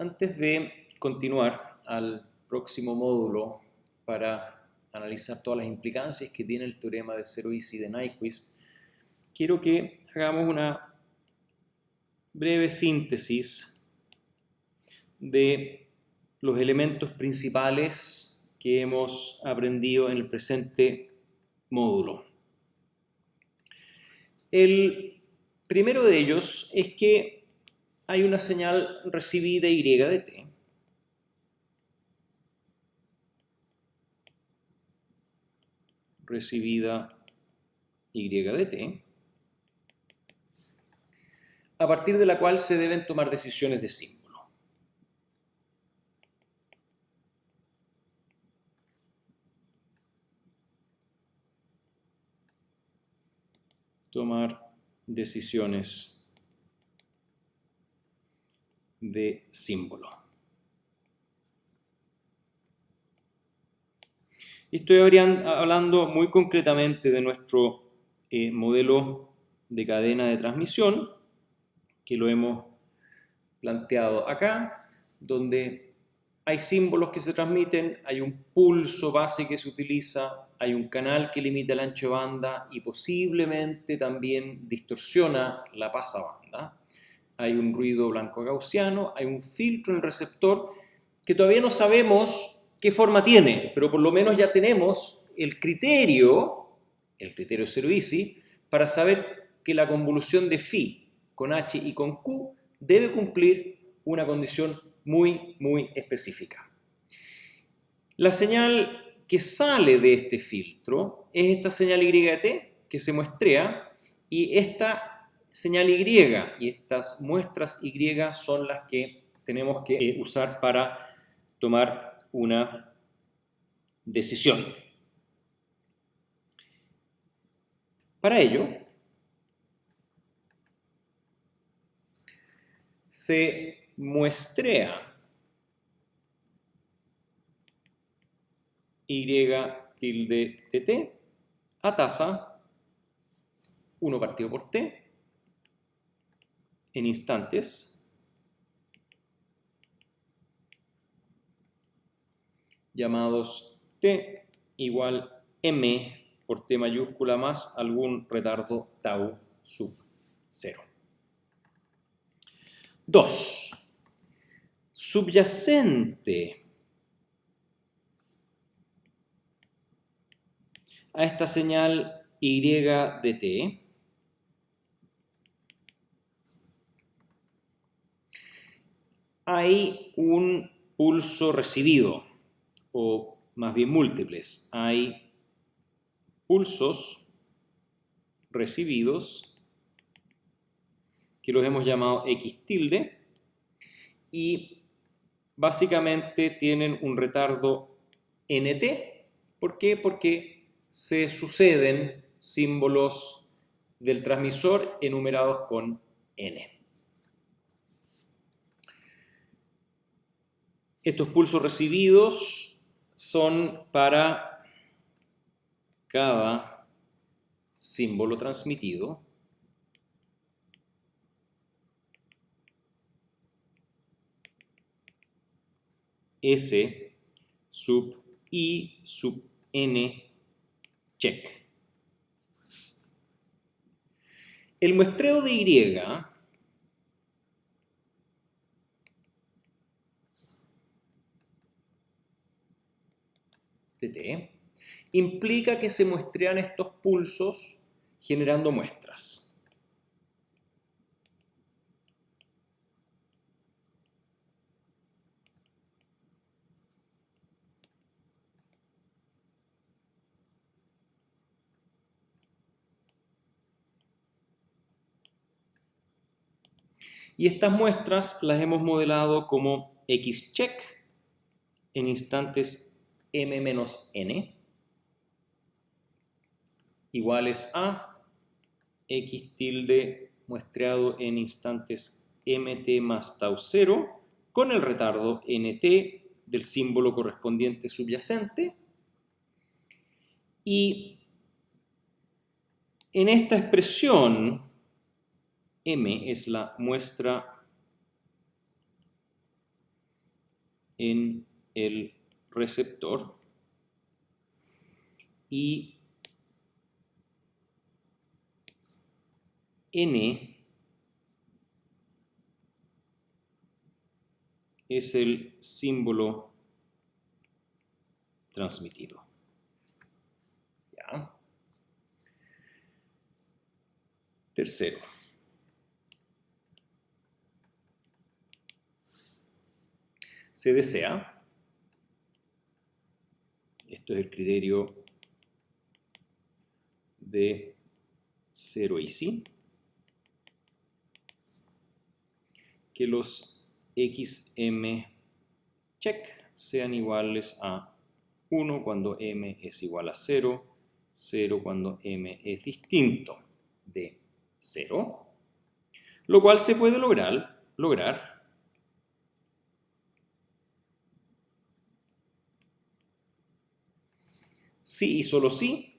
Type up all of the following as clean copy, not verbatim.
Antes de continuar al próximo módulo para analizar todas las implicancias que tiene el teorema de Zero-Easy de Nyquist, quiero que hagamos una breve síntesis de los elementos principales que hemos aprendido en el presente módulo. El primero de ellos es que hay una señal recibida y de t. Recibida y de t, a partir de la cual se deben tomar decisiones de símbolo. Tomar decisiones de símbolo. Estoy hablando muy concretamente de nuestro modelo de cadena de transmisión, que lo hemos planteado acá, donde hay símbolos que se transmiten, hay un pulso base que se utiliza, hay un canal que limita el ancho de banda y posiblemente también distorsiona la pasabanda. Hay un ruido blanco gaussiano, hay un filtro en el receptor que todavía no sabemos qué forma tiene, pero por lo menos ya tenemos el criterio Zero-Easy, para saber que la convolución de phi con h y con q debe cumplir una condición muy específica. La señal que sale de este filtro es esta señal y de t que se muestrea, y esta señal y estas muestras y son las que tenemos que usar para tomar una decisión. Para ello, se muestrea y tilde de t a tasa 1 partido por t en instantes llamados t igual m por t mayúscula más algún retardo tau sub 0. 2. Subyacente a esta señal y de t hay un pulso recibido, o más bien múltiples. Hay pulsos recibidos que los hemos llamado x tilde y básicamente tienen un retardo nt. ¿Por qué? Porque se suceden símbolos del transmisor enumerados con n. Estos pulsos recibidos son para cada símbolo transmitido S sub I sub N check. El muestreo de Y de T implica que se muestrean estos pulsos generando muestras. Y estas muestras las hemos modelado como X-check en instantes m-n iguales a X tilde muestreado en instantes mt más tau 0 con el retardo nt del símbolo correspondiente subyacente. Y en esta expresión, m es la muestra en el receptor y N es el símbolo transmitido. ¿Ya? Tercero. Se desea, esto es el criterio de Zero Easy, que los xm check sean iguales a 1 cuando m es igual a 0, 0 cuando m es distinto de 0, lo cual se puede lograr si y solo si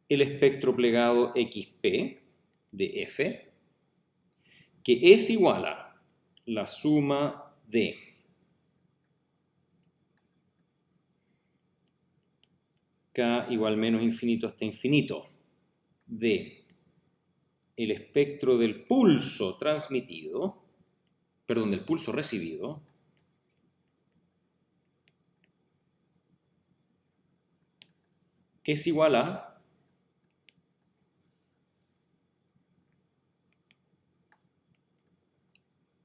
el espectro plegado XP de F, que es igual a la suma de K igual menos infinito hasta infinito de el espectro del pulso transmitido, perdón, del pulso recibido, es igual a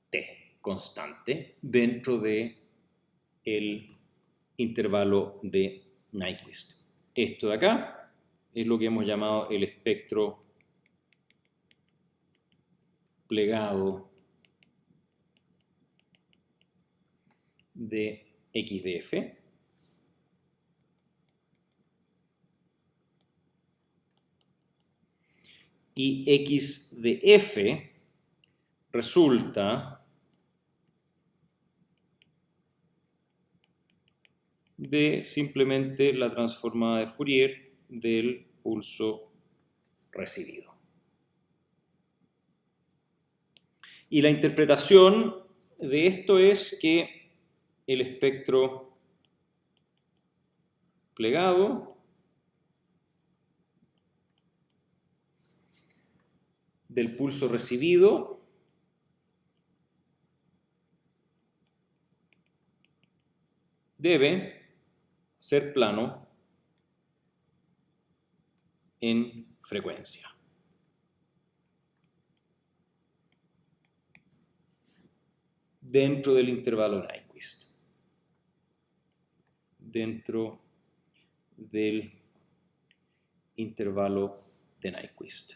T constante dentro de el intervalo de Nyquist. Esto de acá es lo que hemos llamado el espectro plegado de X de F. Y X de F resulta de simplemente la transformada de Fourier del pulso recibido. Y la interpretación de esto es que el espectro plegado del pulso recibido debe ser plano en frecuencia. Dentro del intervalo Nyquist. Dentro del intervalo de Nyquist.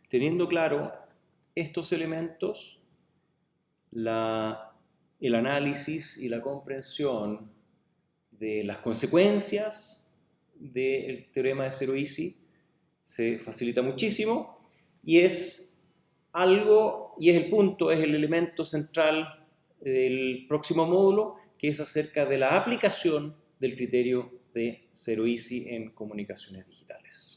Teniendo claro estos elementos, el análisis y la comprensión de las consecuencias del teorema de Zero Easy se facilita muchísimo y es el punto, es el elemento central del próximo módulo, que es acerca de la aplicación del criterio de Zero Easy en comunicaciones digitales.